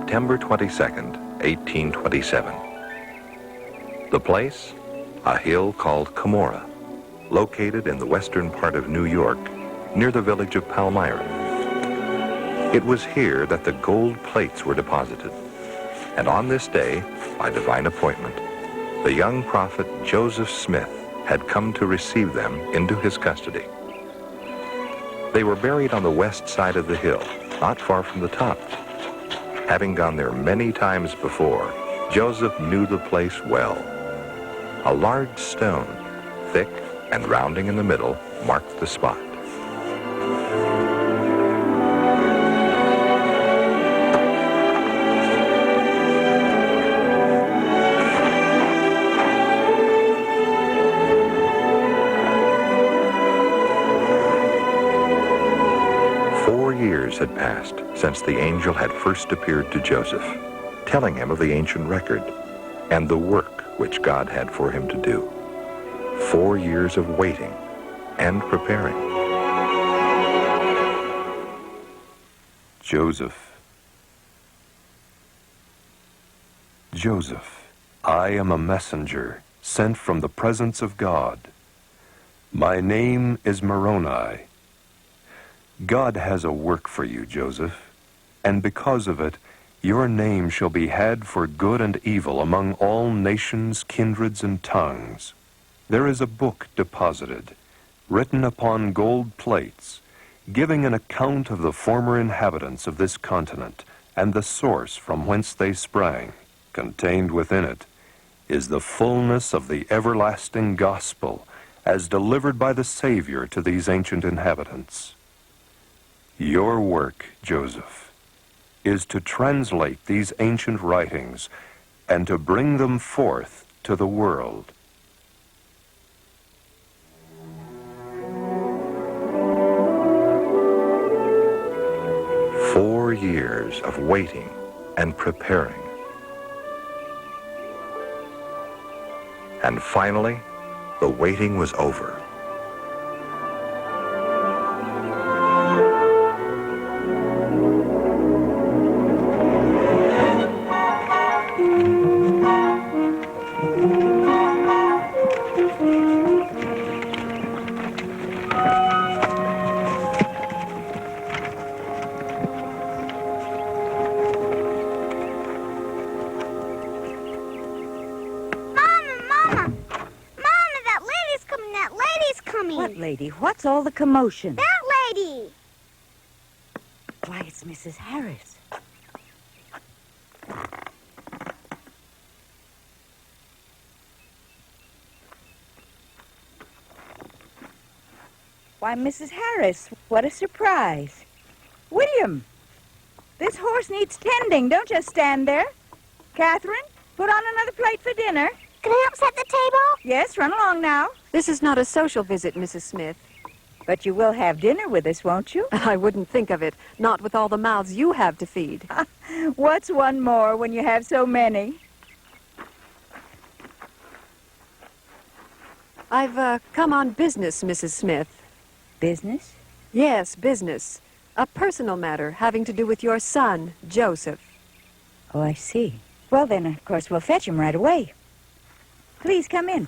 September 22nd, 1827. The place? A hill called Cumorah, located in the western part of New York, near the village of Palmyra. It was here that the gold plates were deposited. And on this day, by divine appointment, the young prophet Joseph Smith had come to receive them into his custody. They were buried on the west side of the hill, not far from the top. Having gone there many times before, Joseph knew the place well. A large stone, thick and rounding in the middle, marked the spot. Had passed since the angel had first appeared to Joseph, telling him of the ancient record and the work which God had for him to do. 4 years of waiting and preparing. Joseph, I am a messenger sent from the presence of God. My name is Moroni. God has a work for you, Joseph, and because of it, your name shall be had for good and evil among all nations, kindreds, and tongues. There is a book deposited, written upon gold plates, giving an account of the former inhabitants of this continent and the source from whence they sprang. Contained within it is the fullness of the everlasting gospel as delivered by the Savior to these ancient inhabitants. Your work, Joseph, is to translate these ancient writings and to bring them forth to the world. Four years of waiting and preparing. And finally, the waiting was over. What's all the commotion? That lady! Why, it's Mrs. Harris. Why, Mrs. Harris, what a surprise. William, this horse needs tending. Don't just stand there. Catherine, put on another plate for dinner. Can I upset the table? Yes, run along now. This is not a social visit, Mrs. Smith. But you will have dinner with us, won't you? I wouldn't think of it, not with all the mouths you have to feed. What's one more when you have so many? I've come on business, Mrs. Smith. Business? Yes, business. A personal matter having to do with your son, Joseph. Oh, I see. Well, then, of course, we'll fetch him right away. Please come in.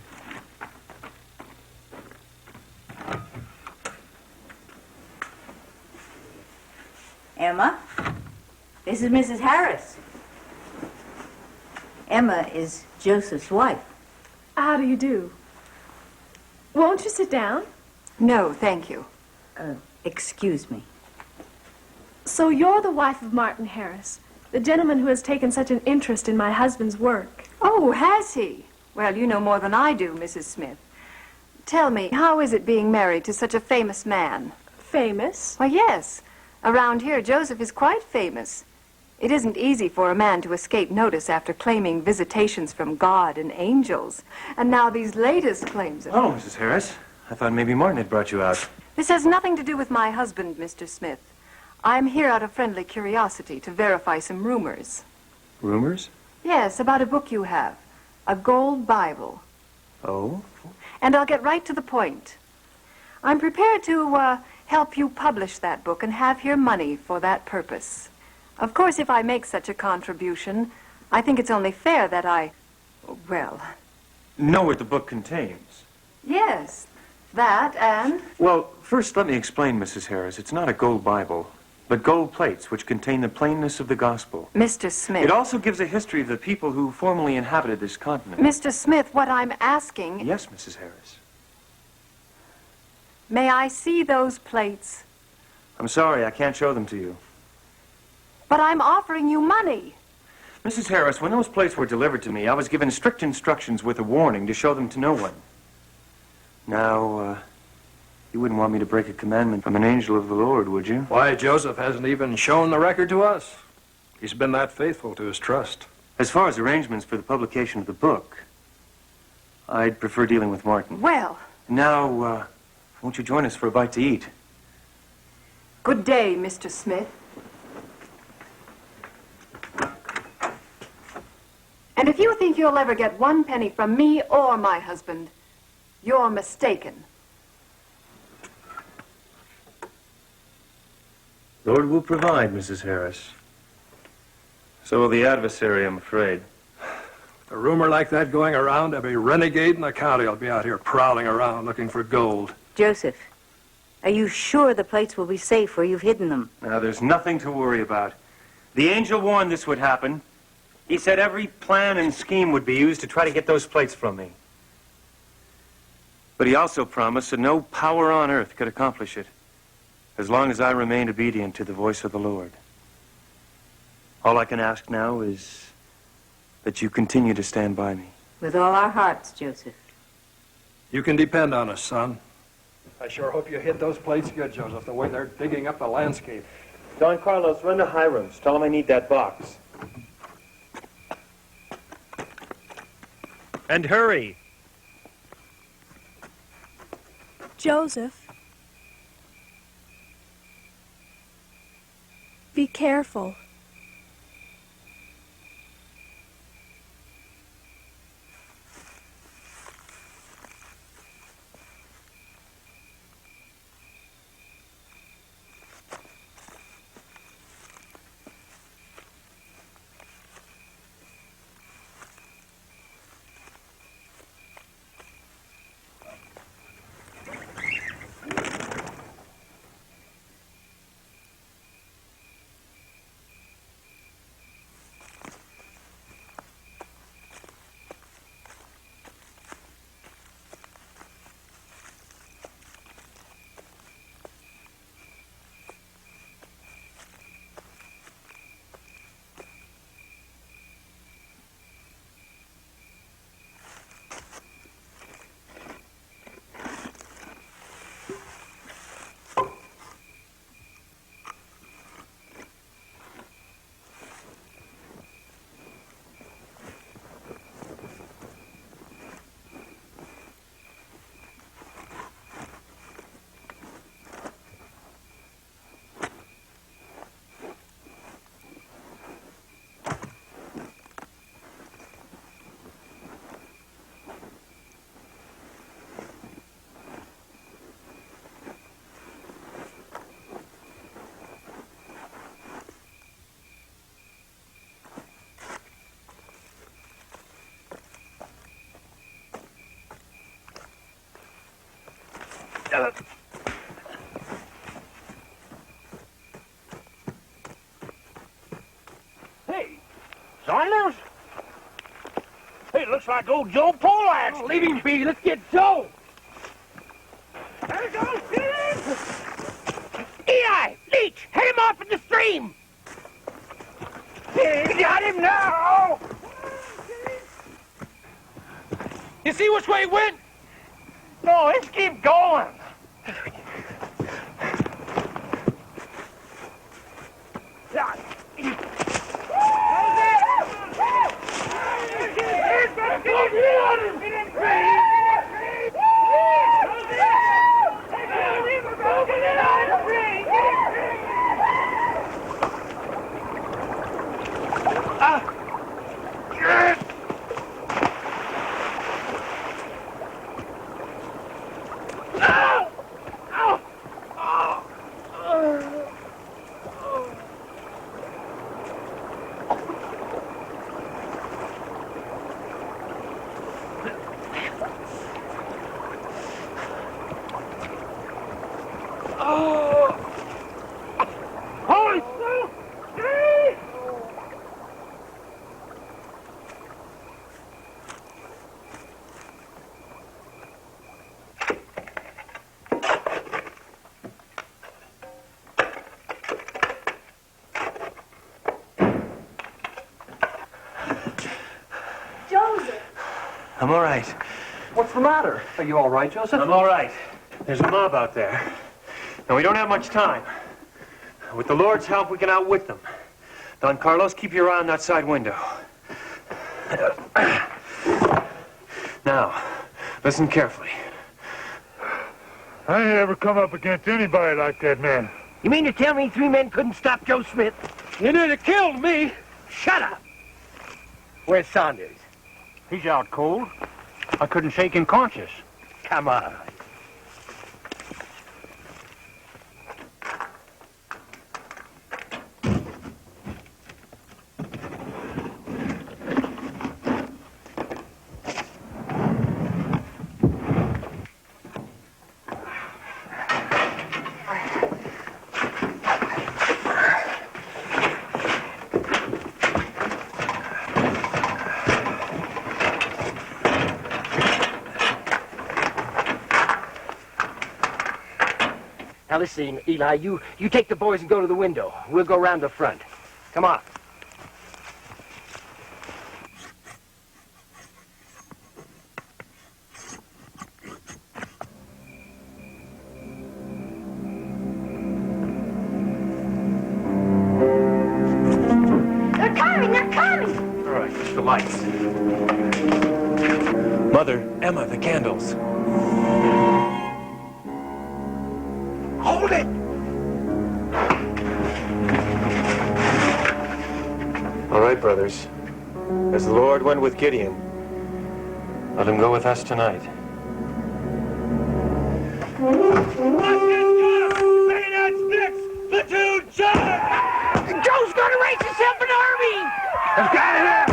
Emma, this is Mrs. Harris. Emma is Joseph's wife. How do you do? Won't you sit down? No, thank you. Excuse me. So you're the wife of Martin Harris, the gentleman who has taken such an interest in my husband's work. Oh, has he? Well, you know more than I do, Mrs. Smith. Tell me, how is it being married to such a famous man? Famous? Why, yes. Around here, Joseph is quite famous. It isn't easy for a man to escape notice after claiming visitations from God and angels. And now these latest claims of... Oh, Mrs. Harris. I thought maybe Martin had brought you out. This has nothing to do with my husband, Mr. Smith. I'm here out of friendly curiosity to verify some rumors. Rumors? Yes, about a book you have. A gold Bible. Oh? And I'll get right to the point. I'm prepared to help you publish that book and have here money for that purpose. Of course, if I make such a contribution, I think it's only fair that well... Know what the book contains. Yes, that and... Well, first let me explain, Mrs. Harris. It's not a gold Bible, but gold plates which contain the plainness of the gospel. Mr. Smith. It also gives a history of the people who formerly inhabited this continent. Mr. Smith, what I'm asking... Yes, Mrs. Harris. May I see those plates? I'm sorry, I can't show them to you. But I'm offering you money. Mrs. Harris, when those plates were delivered to me, I was given strict instructions with a warning to show them to no one. Now, you wouldn't want me to break a commandment from an angel of the Lord, would you? Why, Joseph hasn't even shown the record to us. He's been that faithful to his trust. As far as arrangements for the publication of the book, I'd prefer dealing with Martin. Well... Now, won't you join us for a bite to eat? Good day, Mr. Smith. And if you think you'll ever get 1 penny from me or my husband, you're mistaken. Lord will provide, Mrs. Harris. So will the adversary, I'm afraid. A rumor like that going around, every renegade in the county will be out here prowling around looking for gold. Joseph, are you sure the plates will be safe where you've hidden them? Now, there's nothing to worry about. The angel warned this would happen. He said every plan and scheme would be used to try to get those plates from me. But he also promised that no power on earth could accomplish it, as long as I remained obedient to the voice of the Lord. All I can ask now is that you continue to stand by me. With all our hearts, Joseph. You can depend on us, son. I sure hope you hit those plates good, Joseph, the way they're digging up the landscape. Don Carlos, run to Hiram's. Tell him I need that box. And hurry. Joseph. Be careful. Hey, Saunders? Hey, looks like old Joe Polax. Oh, leave him be. Let's get Joe. There goes Philip. Eli, Leech, head him off in the stream. He got him now. You see which way he went? No, let's keep going. I'm all right. What's the matter? Are you all right, Joseph? I'm all right. There's a mob out there. And we don't have much time. With the Lord's help, we can outwit them. Don Carlos, keep your eye on that side window. Now, listen carefully. I ain't ever come up against anybody like that man. You mean to tell me 3 men couldn't stop Joe Smith? You nearly killed me. Shut up! Where's Saunders? He's out cold. I couldn't shake him conscious. Come on. Now listen, Eli, you take the boys and go to the window. We'll go round the front. Come on. They're coming! They're coming! All right, push the lights. Mother, Emma, the candles. Hold it! All right, brothers. As the Lord went with Gideon, let him go with us tonight. Platoon charge! Joe's gonna raise himself an army! I've got it up!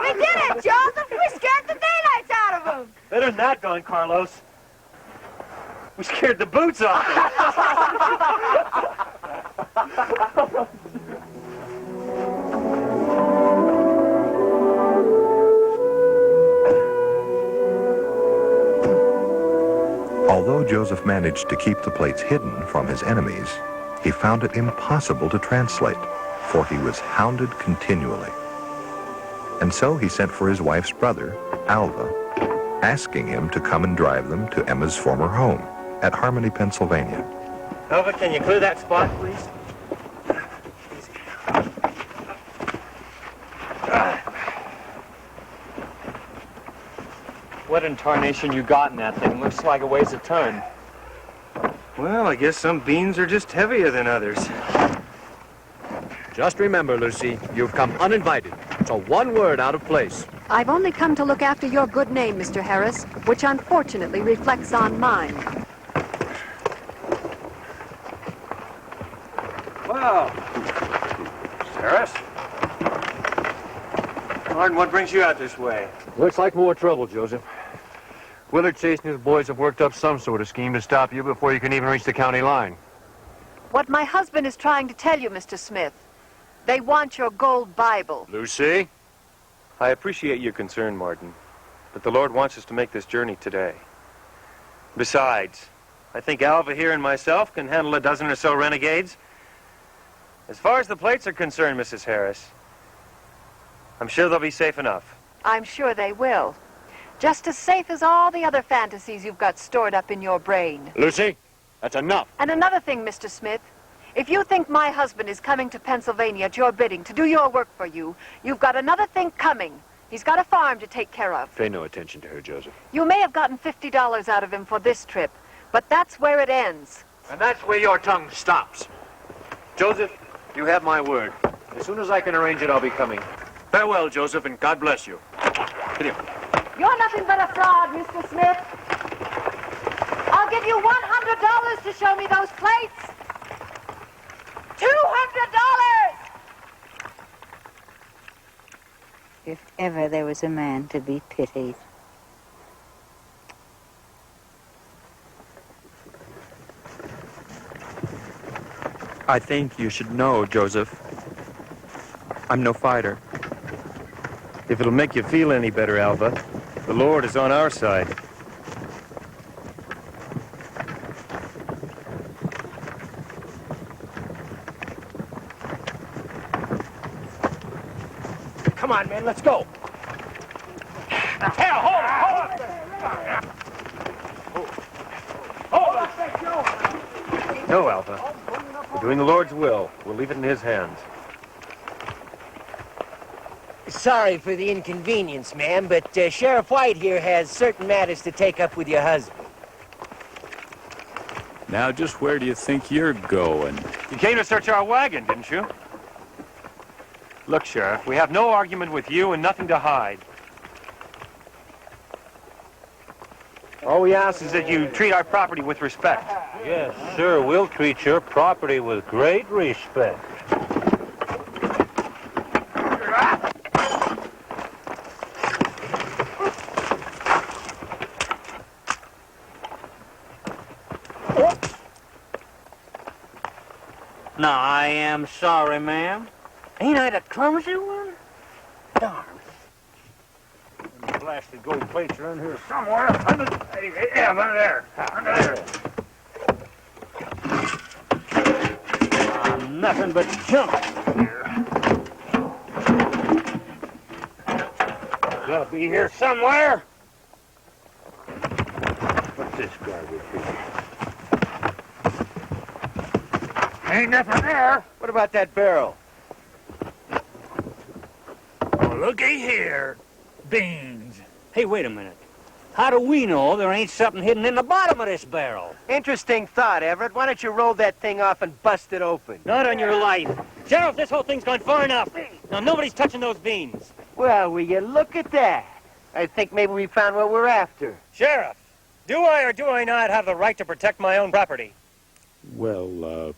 We did it, Joseph! We scared the daylights out of them! Better than that, Don Carlos. We scared the boots off him. Although Joseph managed to keep the plates hidden from his enemies, he found it impossible to translate, for he was hounded continually. And so he sent for his wife's brother, Alva, asking him to come and drive them to Emma's former home at Harmony, Pennsylvania. Alva, can you clear that spot, please? What in tarnation you got in that thing? Looks like it weighs a ton. Well, I guess some beans are just heavier than others. Just remember, Lucy, you've come uninvited, so one word out of place. I've only come to look after your good name, Mr. Harris, which unfortunately reflects on mine. Well, Harris? Martin, what brings you out this way? Looks like more trouble, Joseph. Willard Chase and his boys have worked up some sort of scheme to stop you before you can even reach the county line. What my husband is trying to tell you, Mr. Smith, they want your gold Bible. Lucy? I appreciate your concern, Martin, but the Lord wants us to make this journey today. Besides, I think Alva here and myself can handle a dozen or so renegades. As far as the plates are concerned, Mrs. Harris, I'm sure they'll be safe enough. I'm sure they will. Just as safe as all the other fantasies you've got stored up in your brain. Lucy, that's enough. And another thing, Mr. Smith, if you think my husband is coming to Pennsylvania at your bidding to do your work for you, you've got another thing coming. He's got a farm to take care of. Pay no attention to her, Joseph. You may have gotten $50 out of him for this trip, but that's where it ends. And that's where your tongue stops. Joseph, you have my word. As soon as I can arrange it, I'll be coming. Farewell, Joseph, and God bless you. Get here. You're nothing but a fraud, Mr. Smith. I'll give you $100 to show me those plates. $200! If ever there was a man to be pitied. I think you should know, Joseph. I'm no fighter. If it'll make you feel any better, Alva, the Lord is on our side. Come on, man, let's go. Hell, hold up there. Hold up there, Joe. No, Alva. We're doing the Lord's will. We'll leave it in his hands. Sorry for the inconvenience, ma'am, but Sheriff White here has certain matters to take up with your husband. Now, just where do you think you're going? You came to search our wagon, didn't you? Look, Sheriff, we have no argument with you and nothing to hide. All we ask is that you treat our property with respect. Yes, sir, we'll treat your property with great respect. Now, I am sorry, ma'am. Ain't I the clumsy one? Darn. The blasted gold plates are in here somewhere. Yeah, under there. Under there. Nothing but junk here. Gotta be here somewhere. What's this garbage here? Ain't nothing there. What about that barrel? Oh, looky here. Beans. Hey, wait a minute. How do we know there ain't something hidden in the bottom of this barrel? Interesting thought, Everett. Why don't you roll that thing off and bust it open? Not on your life. Sheriff, this whole thing's gone far enough. Now, nobody's touching those beans. Well, will you look at that? I think maybe we found what we're after. Sheriff, do I or do I not have the right to protect my own property? Well,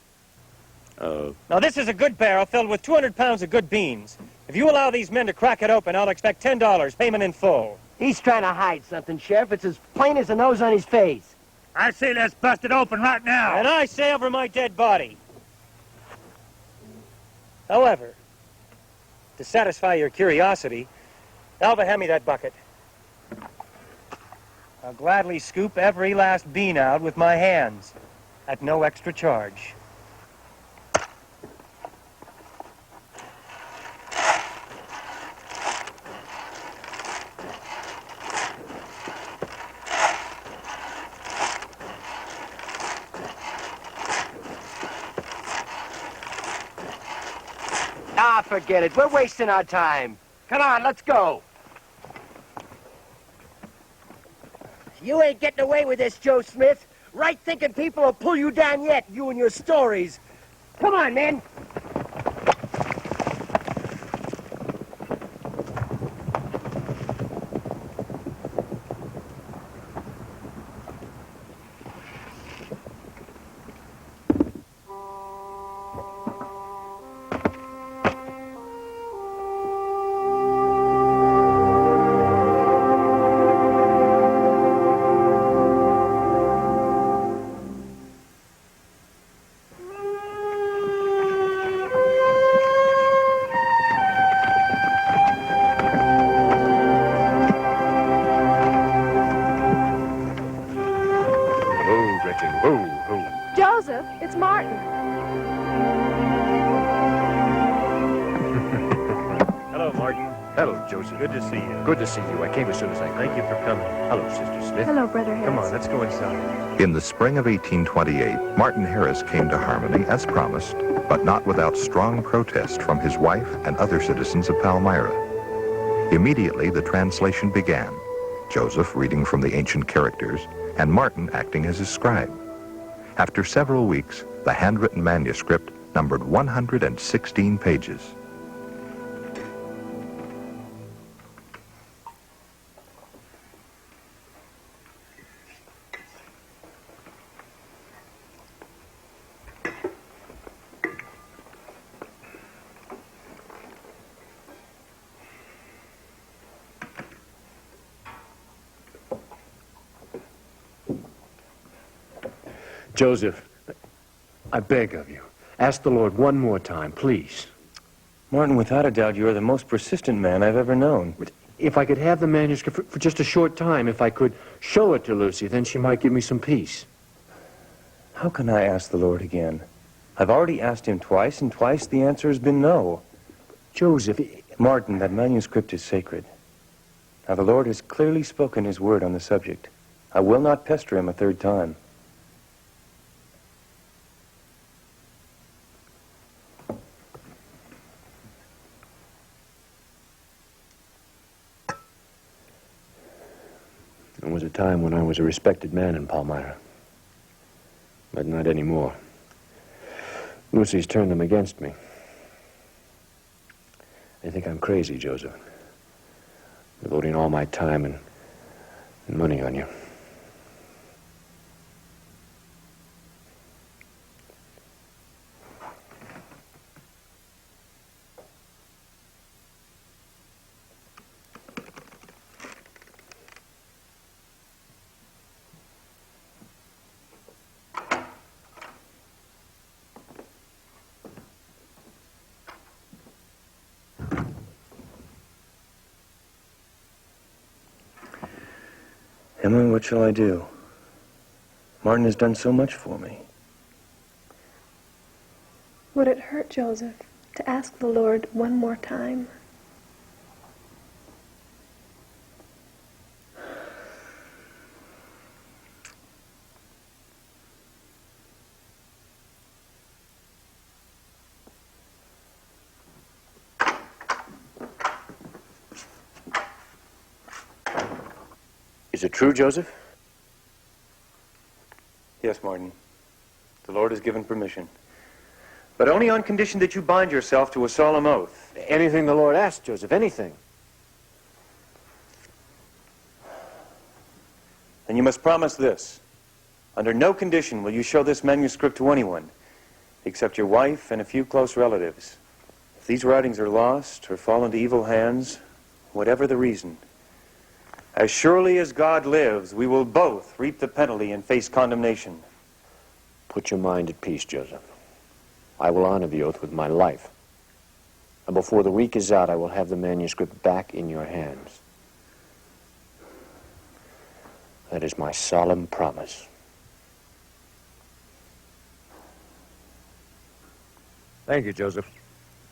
Now, this is a good barrel filled with 200 pounds of good beans. If you allow these men to crack it open, I'll expect $10, payment in full. He's trying to hide something, Sheriff. It's as plain as the nose on his face. I say let's bust it open right now. And I say over my dead body. However, to satisfy your curiosity, Alva, hand me that bucket. I'll gladly scoop every last bean out with my hands at no extra charge. Ah, forget it. We're wasting our time. Come on, let's go. You ain't getting away with this, Joe Smith. Right-thinking people will pull you down yet, you and your stories. Come on, men. Joseph, it's Martin. Hello, Martin. Hello, Joseph. Good to see you. Good to see you. I came as soon as I could. Thank you for coming. Hello, Sister Smith. Hello, Brother Harris. Come on, let's go inside. In the spring of 1828, Martin Harris came to Harmony as promised, but not without strong protest from his wife and other citizens of Palmyra. Immediately, the translation began, Joseph reading from the ancient characters, and Martin acting as his scribe. After several weeks, the handwritten manuscript numbered 116 pages. Joseph, I beg of you, Ask the Lord one more time, please. Martin, without a doubt, you are the most persistent man I've ever known. If I could have the manuscript for just a short time, if I could show it to Lucy, then she might give me some peace. How can I ask the Lord again? I've already asked him twice, and twice the answer has been no. Joseph... Martin, that manuscript is sacred. Now, the Lord has clearly spoken his word on the subject. I will not pester him a third time. There was a time when I was a respected man in Palmyra. But not anymore. Lucy's turned them against me. They think I'm crazy, Joseph. Devoting all my time and money on you. Emma, what shall I do? Martin has done so much for me. Would it hurt, Joseph, to ask the Lord one more time? Is it true, Joseph? Yes, Martin. The Lord has given permission. But only on condition that you bind yourself to a solemn oath. Anything the Lord asks, Joseph, anything. Then you must promise this. Under no condition will you show this manuscript to anyone, except your wife and a few close relatives. If these writings are lost or fall into evil hands, whatever the reason, as surely as God lives, we will both reap the penalty and face condemnation. Put your mind at peace, Joseph. I will honor the oath with my life. And before the week is out, I will have the manuscript back in your hands. That is my solemn promise. Thank you, Joseph.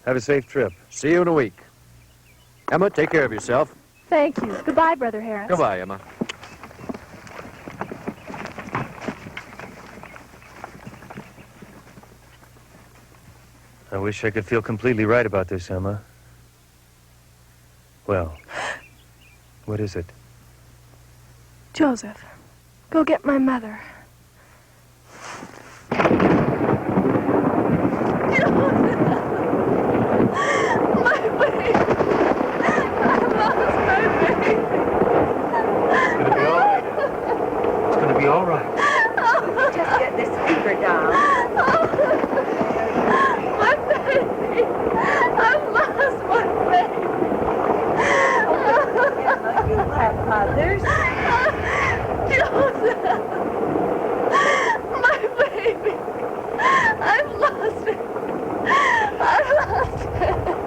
Have a safe trip. See you in a week. Emma, take care of yourself. Thank you. Goodbye, Brother Harris. Goodbye, Emma. I wish I could feel completely right about this, Emma. Well, what is it? Joseph, go get my mother. Be all right. Just get this speaker down. My baby! I've lost my baby! Emma, you have mothers. Joseph! My baby! I've lost it! I've lost it!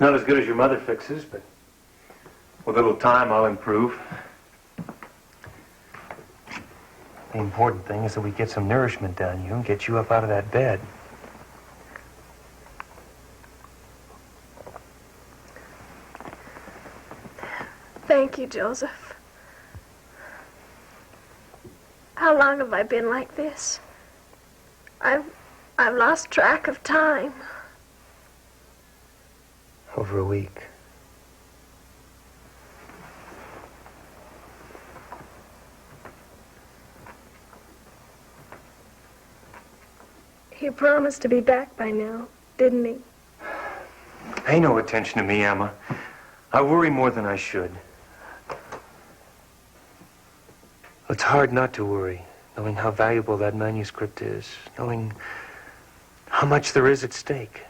Not as good as your mother fixes, but with a little time, I'll improve. The important thing is that we get some nourishment down you and get you up out of that bed. Thank you, Joseph. How long have I been like this? I've lost track of time. Over a week. He promised to be back by now, didn't he? Pay no attention to me, Emma. I worry more than I should. It's hard not to worry, knowing how valuable that manuscript is, knowing how much there is at stake.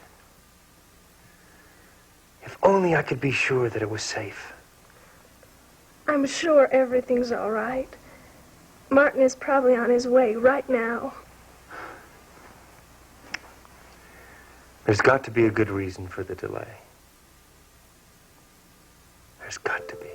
If only I could be sure that it was safe. I'm sure everything's all right. Martin is probably on his way right now. There's got to be a good reason for the delay. There's got to be.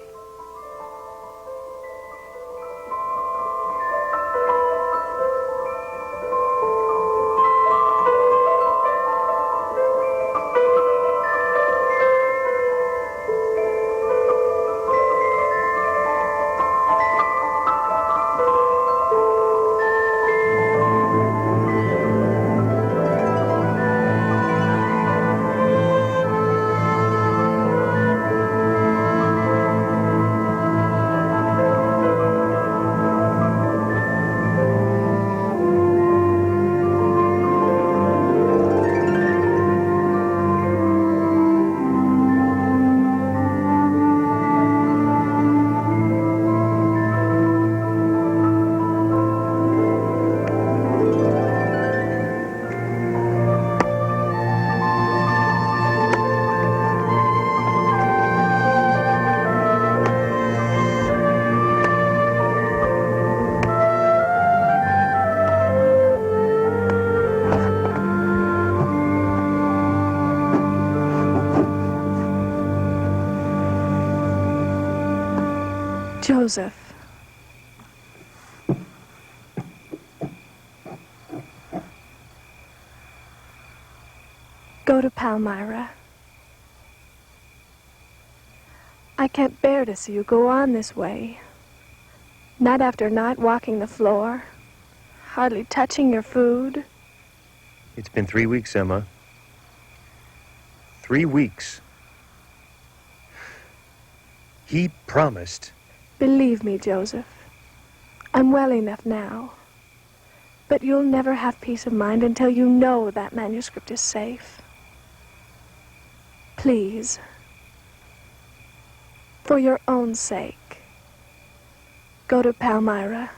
Joseph. Go to Palmyra. I can't bear to see you go on this way. Night after night walking the floor, hardly touching your food. It's been 3 weeks, Emma. 3 weeks. He promised. Believe me, Joseph, I'm well enough now. But you'll never have peace of mind until you know that manuscript is safe. Please, for your own sake, go to Palmyra.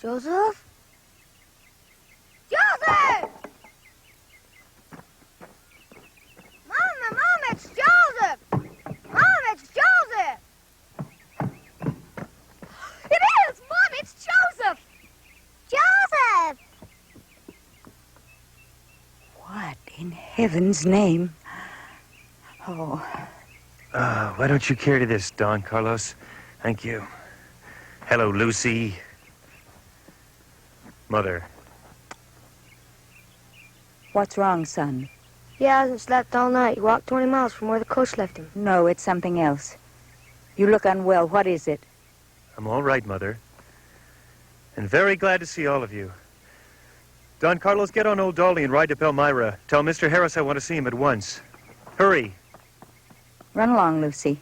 Joseph? Joseph! Mom, it's Joseph! Mom, it's Joseph! It is! Mom, it's Joseph! Joseph! What in heaven's name? Oh. Why don't you carry this, Don Carlos? Thank you. Hello, Lucy. Mother. What's wrong, son? He hasn't slept all night. He walked 20 miles from where the coach left him. No, it's something else. You look unwell. What is it? I'm all right, Mother. And very glad to see all of you. Don Carlos, get on old Dolly and ride to Palmyra. Tell Mr. Harris I want to see him at once. Hurry. Run along, Lucy.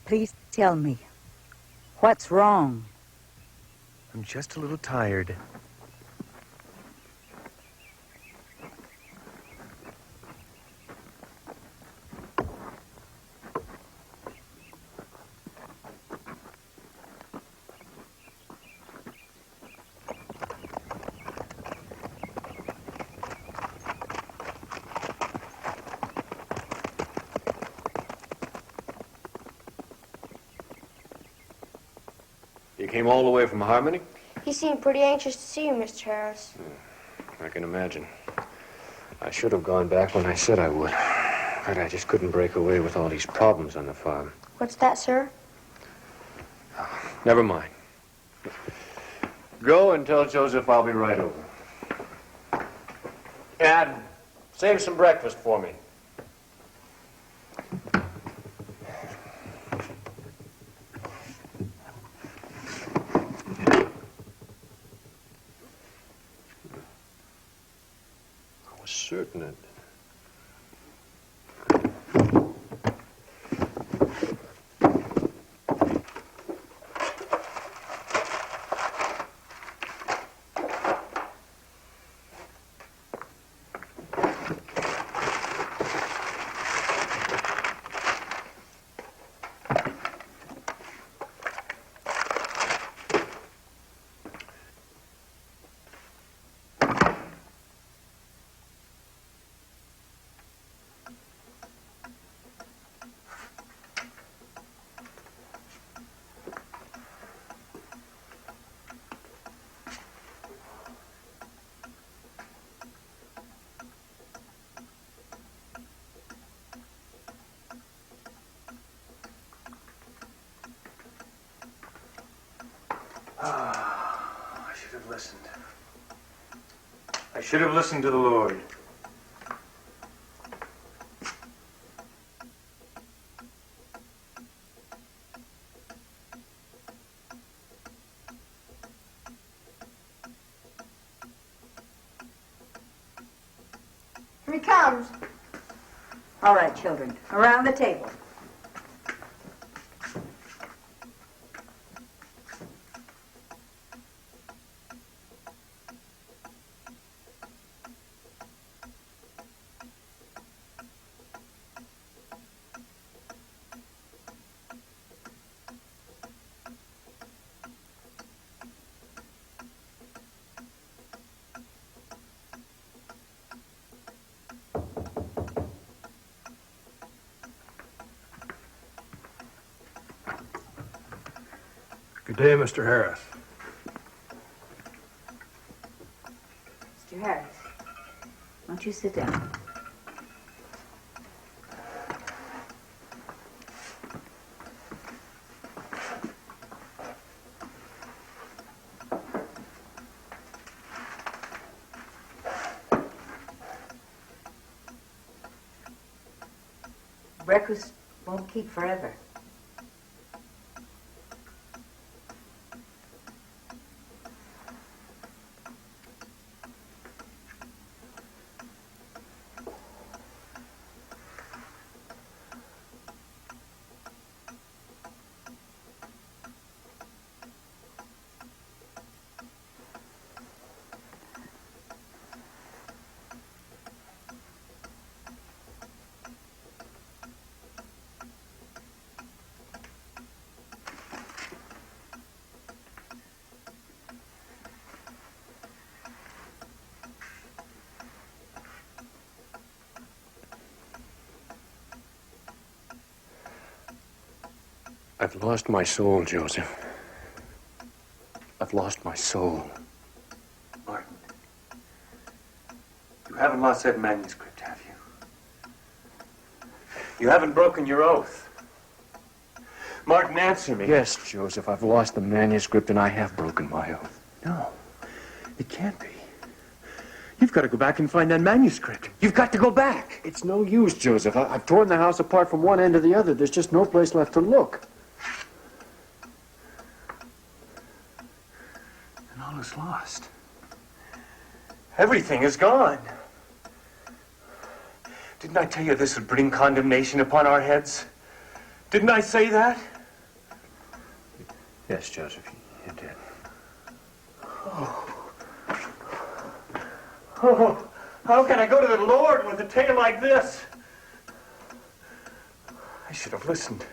Please tell me. What's wrong? I'm just a little tired. You came all the way from Harmony? He seemed pretty anxious to see you, Mr. Harris. I can imagine. I should have gone back when I said I would. But I just couldn't break away with all these problems on the farm. What's that, sir? Never mind. Go and tell Joseph I'll be right over. And save some breakfast for me. I was certain it. I should have listened. I should have listened to the Lord. Here he comes. All right, children, around the table. Good day, Mr. Harris. Mr. Harris, won't you sit down? Breakfast won't keep forever. I've lost my soul, Joseph. I've lost my soul. Martin, you haven't lost that manuscript, have you? You haven't broken your oath. Martin, answer me. Yes, Joseph, I've lost the manuscript and I have broken my oath. No, it can't be. You've got to go back and find that manuscript. You've got to go back. It's no use, Joseph. I've torn the house apart from one end to the other. There's just no place left to look. And all is lost. Everything is gone. Didn't I tell you this would bring condemnation upon our heads? Didn't I say that? Yes, Joseph, you did. Oh, how can I go to the Lord with a tale like this? I should have listened.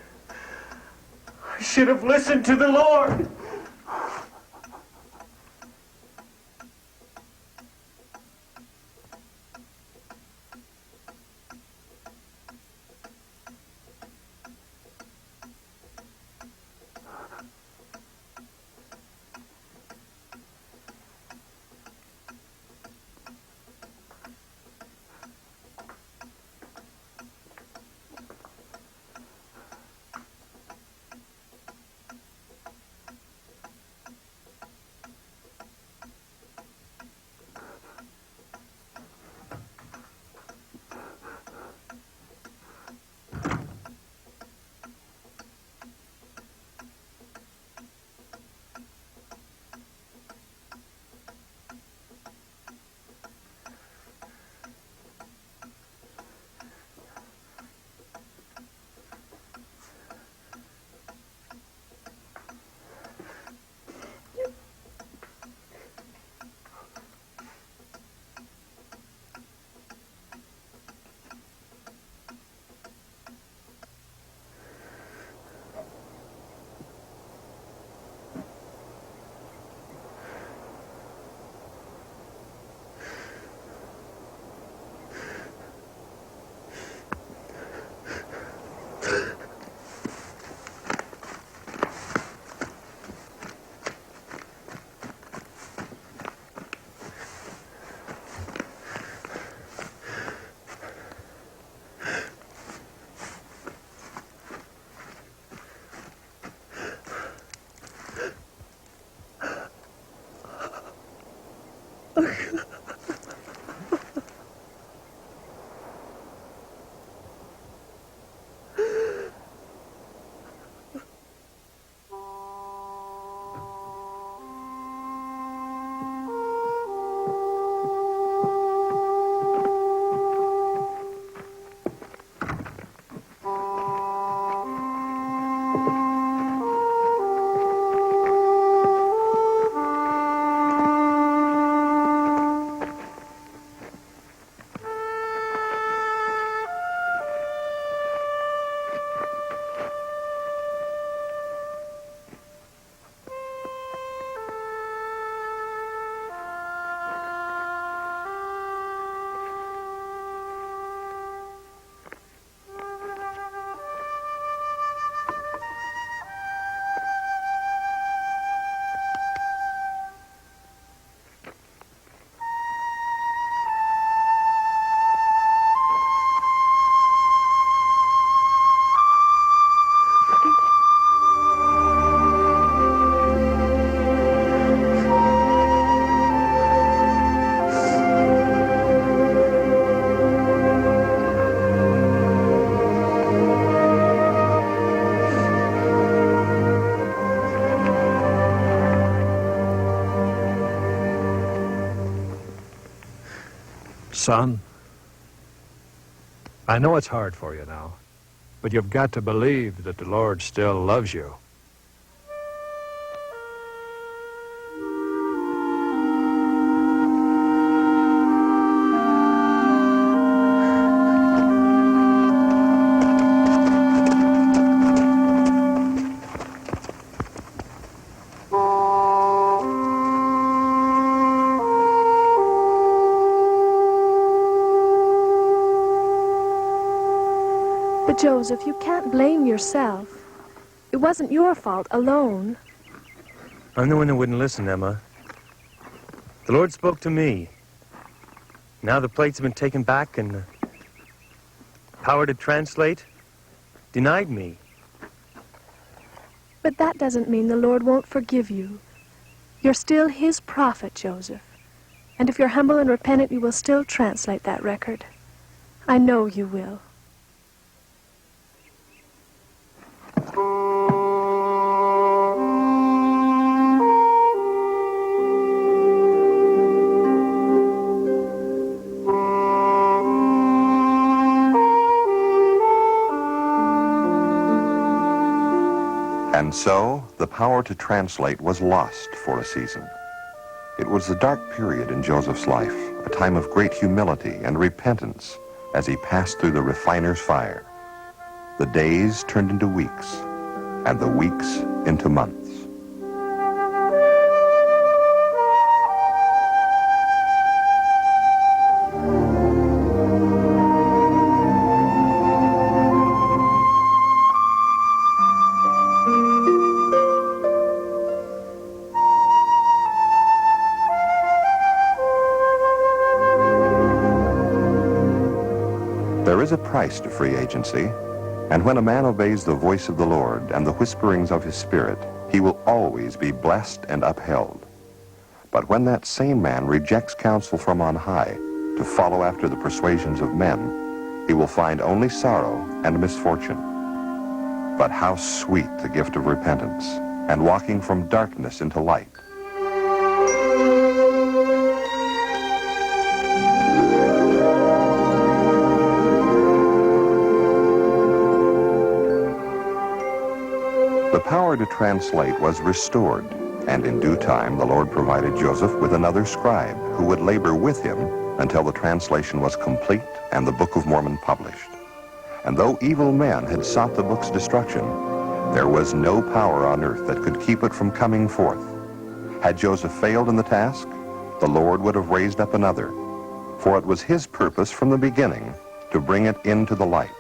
I should have listened to the Lord. Son, I know it's hard for you now, but you've got to believe that the Lord still loves you. But Joseph, you can't blame yourself. It wasn't your fault alone. I'm the one who wouldn't listen, Emma. The Lord spoke to me. Now the plates have been taken back and the power to translate denied me. But that doesn't mean the Lord won't forgive you. You're still his prophet, Joseph. And if you're humble and repentant, you will still translate that record. I know you will. And so, the power to translate was lost for a season. It was a dark period in Joseph's life, a time of great humility and repentance as he passed through the refiner's fire. The days turned into weeks, and the weeks into months. There is a price to free agency, and when a man obeys the voice of the Lord and the whisperings of his Spirit, he will always be blessed and upheld. But when that same man rejects counsel from on high to follow after the persuasions of men, he will find only sorrow and misfortune. But how sweet the gift of repentance and walking from darkness into light. The power to translate was restored, and in due time the Lord provided Joseph with another scribe who would labor with him until the translation was complete and the Book of Mormon published. And though evil men had sought the book's destruction, there was no power on earth that could keep it from coming forth. Had Joseph failed in the task, the Lord would have raised up another, for it was his purpose from the beginning to bring it into the light.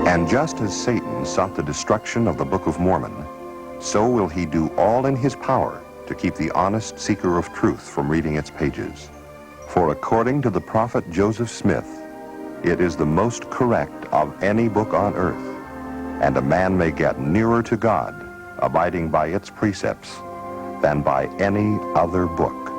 And just as Satan sought the destruction of the Book of Mormon, so will he do all in his power to keep the honest seeker of truth from reading its pages. For according to the prophet Joseph Smith, it is the most correct of any book on earth, and a man may get nearer to God, abiding by its precepts, than by any other book.